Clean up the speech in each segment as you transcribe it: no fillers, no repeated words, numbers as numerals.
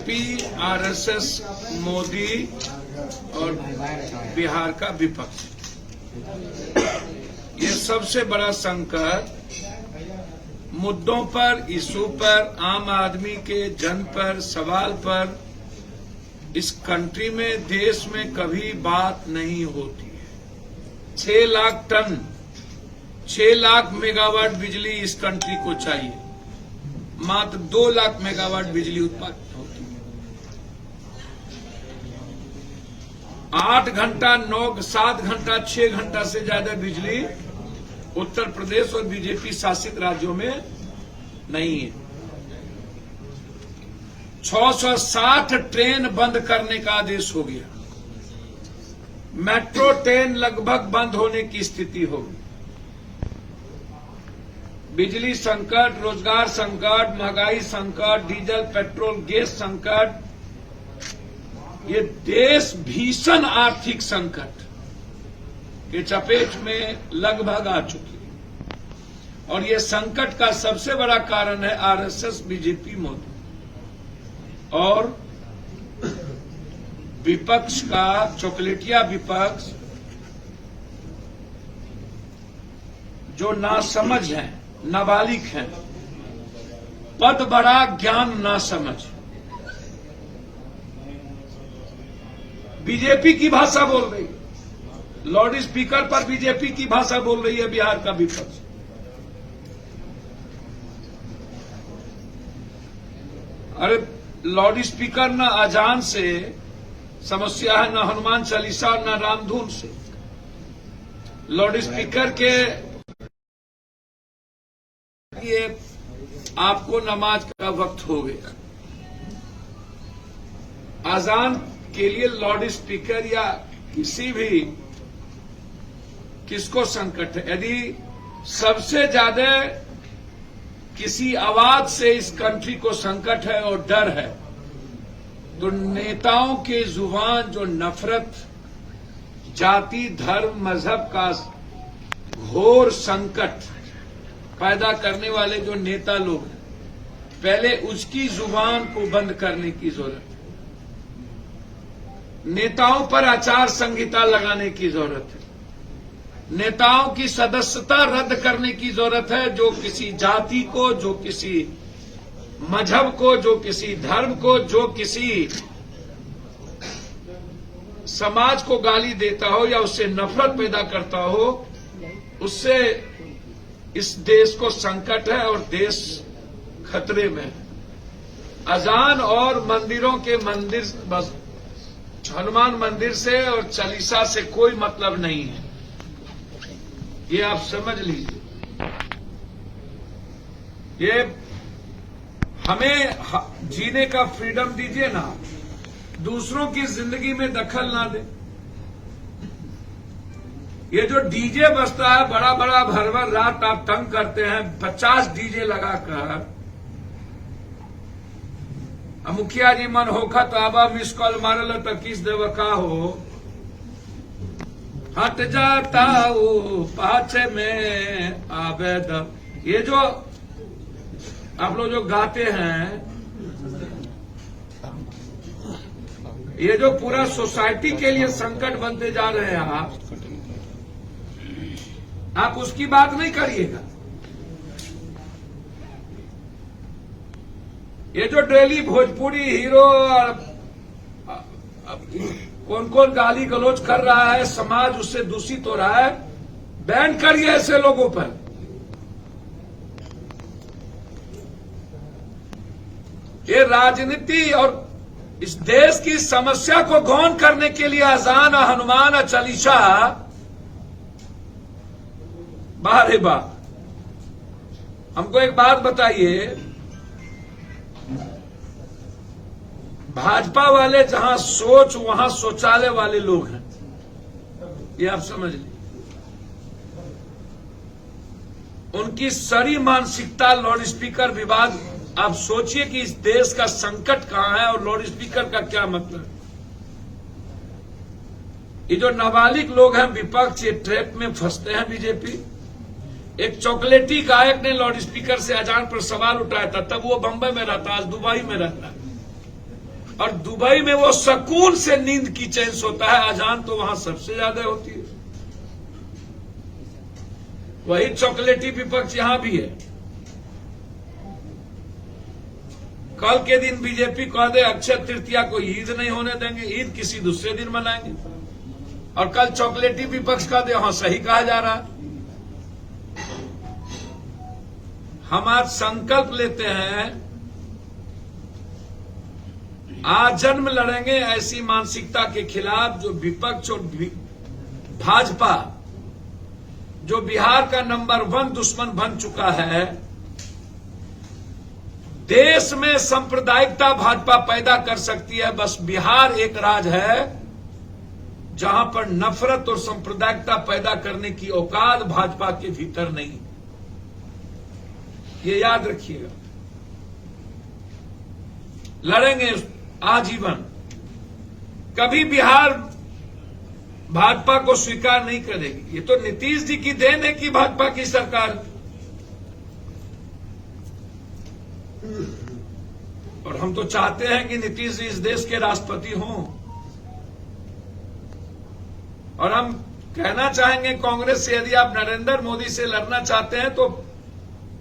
BJP, RSS, Modi और बिहार का विपक्ष, ये सबसे बड़ा संकट मुद्दों पर, इशू पर, आम आदमी के जन पर, सवाल पर इस कंट्री में, देश में कभी बात नहीं होती है। 6 लाख टन, 6 लाख मेगावाट बिजली इस कंट्री को चाहिए, मात्र 2 लाख मेगावाट बिजली उत्पादित होती है। 8 घंटा, 9, 7 घंटा, 6 घंटा से ज्यादा बिजली उत्तर प्रदेश और बीजेपी शासित राज्यों में नहीं है। 660 ट्रेन बंद करने का आदेश हो गया। मेट्रो ट्रेन लगभग बंद होने की स्थिति होगी। बिजली संकट, रोजगार संकट, महंगाई संकट, डीजल, पेट्रोल, गैस संकट, ये देश भीषण आर्थिक संकट के चपेट में लगभग आ चुकी है। और ये संकट का सबसे बड़ा कारण है आरएसएस, बीजेपी, मोदी और विपक्ष का चॉकलेटिया विपक्ष, जो नासमझ हैं, नाबालिग हैं, पद बड़ा ज्ञान नासमझ। बीजेपी की भाषा बोल रही है, लाउड स्पीकर पर बीजेपी की भाषा बोल रही है बिहार का विपक्ष। अरे लाउड स्पीकर न अजान से समस्या है, न हनुमान चालीसा और न रामधुन से। लाउड स्पीकर के ये आपको नमाज का वक्त हो गया, अजान के लिए लाउड स्पीकर या किसी भी, किसको संकट है? यदि सबसे ज्यादा किसी आवाज से इस कंट्री को संकट है और डर है, तो नेताओं के जुबान जो नफरत, जाति, धर्म, मजहब का घोर संकट पैदा करने वाले जो नेता लोग हैं, पहले उसकी जुबान को बंद करने की जरूरत है। नेताओं पर आचार संहिता लगाने की जरूरत है। नेताओं की सदस्यता रद्द करने की जरूरत है। जो किसी जाति को, जो किसी मजहब को, जो किसी धर्म को, जो किसी समाज को गाली देता हो या उससे नफरत पैदा करता हो, उससे इस देश को संकट है और देश खतरे में है। अजान और मंदिरों के मंदिर, बस हनुमान मंदिर से और चालीसा से कोई मतलब नहीं है, ये आप समझ लीजिए। ये हमें जीने का फ्रीडम दीजिए ना, दूसरों की जिंदगी में दखल ना दे। ये जो डीजे बजता है, बड़ा बड़ा भर भर रात आप तंग करते हैं, 50 डीजे लगाकर। मुखिया जी मन होखा तो आबा मिस कॉल मारल तो किस देव का हो, हट जाता हो पाछे में आवेद। ये जो आप लोग जो गाते हैं, ये जो पूरा सोसाइटी के लिए संकट बनते जा रहे हैं, आप उसकी बात नहीं करिएगा। ये जो डेली भोजपुरी हीरो और कौन कौन गाली गलौज कर रहा है, समाज उससे दूषित हो रहा है, बैन करिए ऐसे लोगों पर। ये राजनीति और इस देश की समस्या को गौन करने के लिए अजान, हनुमान और चालीसा, बाहर बात। हमको एक बात बताइए, भाजपा वाले जहां सोच वहां शौचालय वाले लोग हैं, ये आप समझ लीजिए। उनकी सारी मानसिकता लाउड स्पीकर विवाद। आप सोचिए कि इस देश का संकट कहां है और लाउड स्पीकर का क्या मतलब। ये जो नाबालिग लोग हैं विपक्ष, ये ट्रैप में फंसते हैं बीजेपी। एक चॉकलेटी गायक ने लाउड स्पीकर से अजान पर सवाल उठाया था, तब वो बंबई में रहता, आज दुबई में रहता है। और दुबई में वो सुकून से नींद की चैन सोता है। अजान तो वहां सबसे ज्यादा होती है। वही चॉकलेटी विपक्ष यहां भी है। कल के दिन बीजेपी कह दे अक्षय तृतीया को ईद नहीं होने देंगे, ईद किसी दूसरे दिन मनाएंगे, और कल चॉकलेटी विपक्ष कह दे हाँ सही कहा जा रहा है। हम आज संकल्प लेते हैं, आज जन्म लड़ेंगे ऐसी मानसिकता के खिलाफ जो विपक्ष और भाजपा, जो बिहार का नंबर 1 दुश्मन बन चुका है। देश में सांप्रदायिकता भाजपा पैदा कर सकती है, बस बिहार एक राज्य है जहां पर नफरत और सांप्रदायिकता पैदा करने की औकात भाजपा के भीतर नहीं। ये याद रखिएगा। लड़ेंगे आजीवन। कभी बिहार भाजपा को स्वीकार नहीं करेगी। ये तो नीतीश जी की देन है कि भाजपा की सरकार, और हम तो चाहते हैं कि नीतीश जी इस देश के राष्ट्रपति हों। और हम कहना चाहेंगे कांग्रेस से, यदि आप नरेंद्र मोदी से लड़ना चाहते हैं तो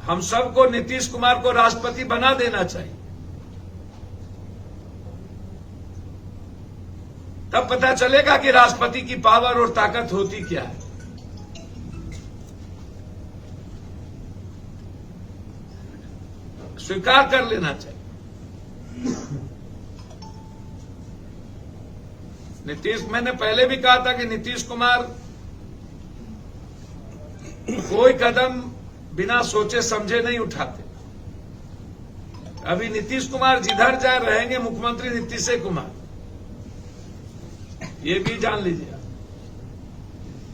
हम सबको नीतीश कुमार को राष्ट्रपति बना देना चाहिए। तब पता चलेगा कि राष्ट्रपति की पावर और ताकत होती क्या है। स्वीकार कर लेना चाहिए। नीतीश, मैंने पहले भी कहा था कि नीतीश कुमार कोई कदम बिना सोचे समझे नहीं उठाते। अभी नीतीश कुमार जिधर जा रहेंगे मुख्यमंत्री नीतीश कुमार, ये भी जान लीजिए।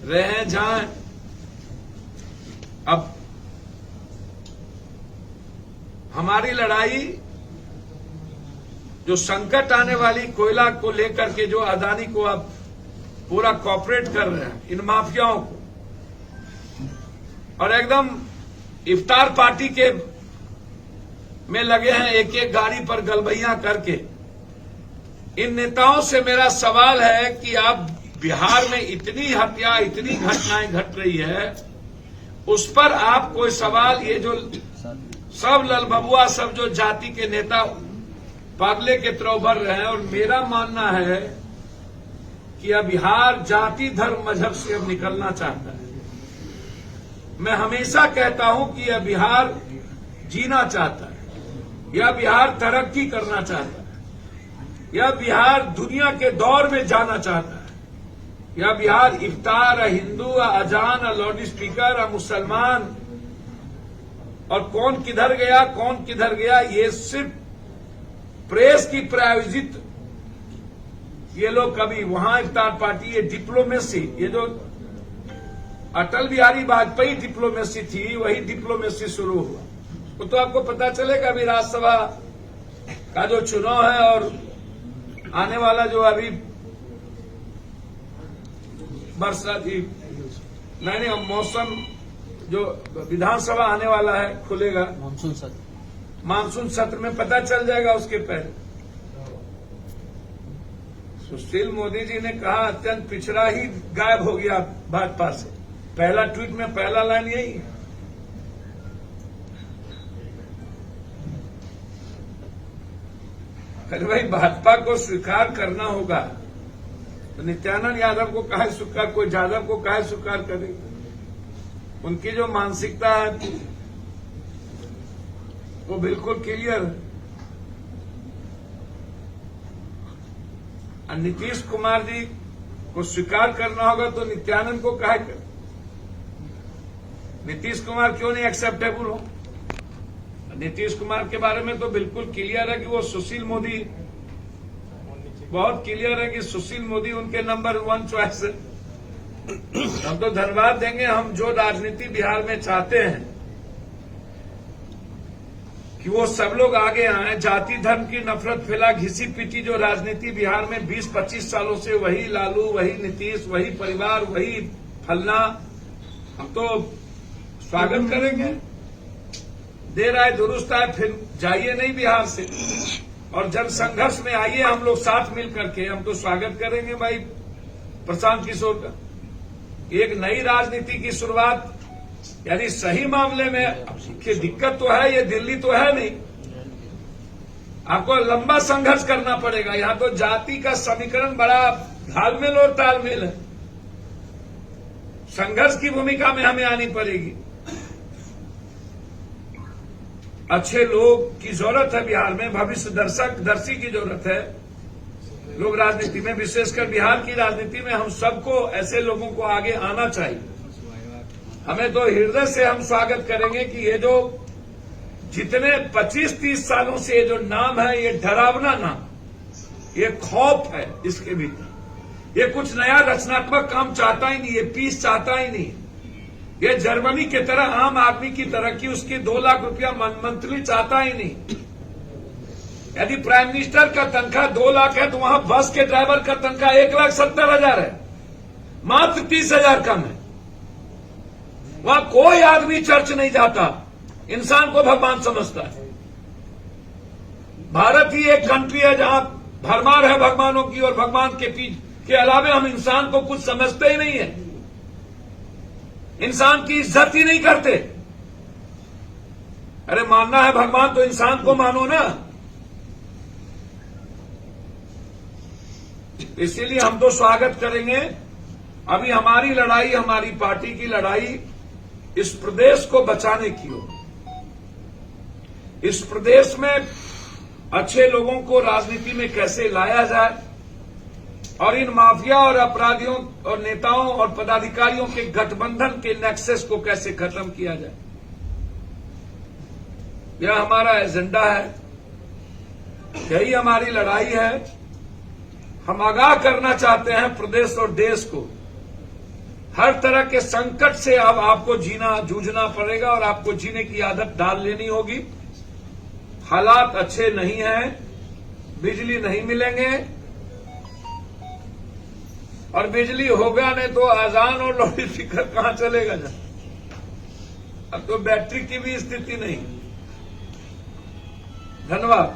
रहे जाएं। अब हमारी लड़ाई जो संकट आने वाली कोयला को लेकर के, जो अदानी को अब पूरा कॉपरेट कर रहे हैं इन माफियाओं को, और एकदम इफ्तार पार्टी के में लगे हैं एक एक गाड़ी पर गलबैया करके। इन नेताओं से मेरा सवाल है कि आप बिहार में इतनी हत्या, इतनी घटनाएं घट रही है, उस पर आप कोई सवाल, ये जो सब ललबबुआ, सब जो जाति के नेता पागले के तरह भर रहे हैं। और मेरा मानना है कि अब बिहार जाति, धर्म, मजहब से अब निकलना चाहता है। मैं हमेशा कहता हूं कि यह बिहार जीना चाहता है, यह बिहार तरक्की करना चाहता है, यह बिहार दुनिया के दौर में जाना चाहता है, यह बिहार इफ्तार, हिंदू, अजान, लाउड स्पीकर, मुसलमान, और कौन किधर गया, कौन किधर गया, ये सिर्फ प्रेस की प्रायोजित, ये लोग कभी वहां इफ्तार पार्टी, ये डिप्लोमेसी, ये जो अटल बिहारी वाजपेयी डिप्लोमेसी थी, वही डिप्लोमेसी शुरू हुआ। वो तो आपको पता चलेगा अभी राज्यसभा का जो चुनाव है और आने वाला जो अभी बरसात, नहीं मौसम, जो विधानसभा आने वाला है, खुलेगा मानसून सत्र में पता चल जाएगा। उसके पहले सुशील मोदी जी ने कहा अत्यंत पिछड़ा ही गायब हो गया भाजपा से। पहला ट्वीट में पहला लाइन यही है। अरे भाई, भाजपा को स्वीकार करना होगा तो नित्यानंद यादव को काहे स्वीकार, कोई यादव को काहे स्वीकार करे। उनकी जो मानसिकता है वो बिल्कुल क्लियर है। नीतीश कुमार जी को स्वीकार करना होगा तो नित्यानंद को काहे कर, नीतीश कुमार क्यों नहीं एक्सेप्टेबल हो। नीतीश कुमार के बारे में तो बिल्कुल क्लियर है कि वो सुशील मोदी, बहुत क्लियर है कि सुशील मोदी उनके नंबर 1 चॉइस है। हम तो धन्यवाद देंगे, हम जो राजनीति बिहार में चाहते हैं कि वो सब लोग आगे आए। जाति धर्म की नफरत फैला, घिसी पीटी जो राजनीति बिहार में 20-25 सालों से, वही लालू, वही नीतीश, वही परिवार, वही फलना, हम तो स्वागत करेंगे। देर आए दुरुस्त आए, फिर जाइए नहीं बिहार से। और जन संघर्ष में आइए हम लोग साथ मिल करके, हम तो स्वागत करेंगे भाई प्रशांत किशोर का। एक नई राजनीति की शुरुआत, यानी सही मामले में की दिक्कत तो है, ये दिल्ली तो है नहीं, आपको लंबा संघर्ष करना पड़ेगा। यहां तो जाति का समीकरण बड़ा घालमेल और तालमेल है। संघर्ष की भूमिका में हमें आनी पड़ेगी। अच्छे लोग की जरूरत है बिहार में, भविष्य दर्शी की जरूरत है लोग राजनीति में, विशेषकर बिहार की राजनीति में हम सबको ऐसे लोगों को आगे आना चाहिए। हमें तो हृदय से हम स्वागत करेंगे कि ये जो जितने 25-30 सालों से ये जो नाम है, ये डरावना नाम, ये खौफ है इसके भीतर। ये कुछ नया रचनात्मक काम चाहता ही नहीं, ये पीस चाहता ही नहीं। ये जर्मनी की तरह आम आदमी की तरक्की, उसकी 2 लाख रुपया मंथली चाहता ही नहीं। यदि प्राइम मिनिस्टर का तनख्वाह 2 लाख है तो वहां बस के ड्राइवर का तनख्वाह 1,70,000 है, मात्र 30,000 कम है। वहां कोई आदमी चर्च नहीं जाता, इंसान को भगवान समझता है। भारत ही एक कंट्री है जहां भरमार है भगवानों की, और भगवान के अलावे हम इंसान को कुछ समझते ही नहीं है, इंसान की इज्जत ही नहीं करते। अरे मानना है भगवान तो इंसान को मानो ना। इसीलिए हम तो स्वागत करेंगे। अभी हमारी लड़ाई, हमारी पार्टी की लड़ाई इस प्रदेश को बचाने की हो। इस प्रदेश में अच्छे लोगों को राजनीति में कैसे लाया जाए और इन माफिया और अपराधियों और नेताओं और पदाधिकारियों के गठबंधन के नेक्सस को कैसे खत्म किया जाए, यह हमारा एजेंडा है, यही हमारी लड़ाई है। हम आगाह करना चाहते हैं प्रदेश और देश को, हर तरह के संकट से अब आपको जूझना पड़ेगा और आपको जीने की आदत डाल लेनी होगी। हालात अच्छे नहीं हैं, बिजली नहीं मिलेंगे, और बिजली होगा नहीं तो अजान और लाउड स्पीकर कहां चलेगा जा। अब तो बैटरी की भी स्थिति नहीं। धन्यवाद।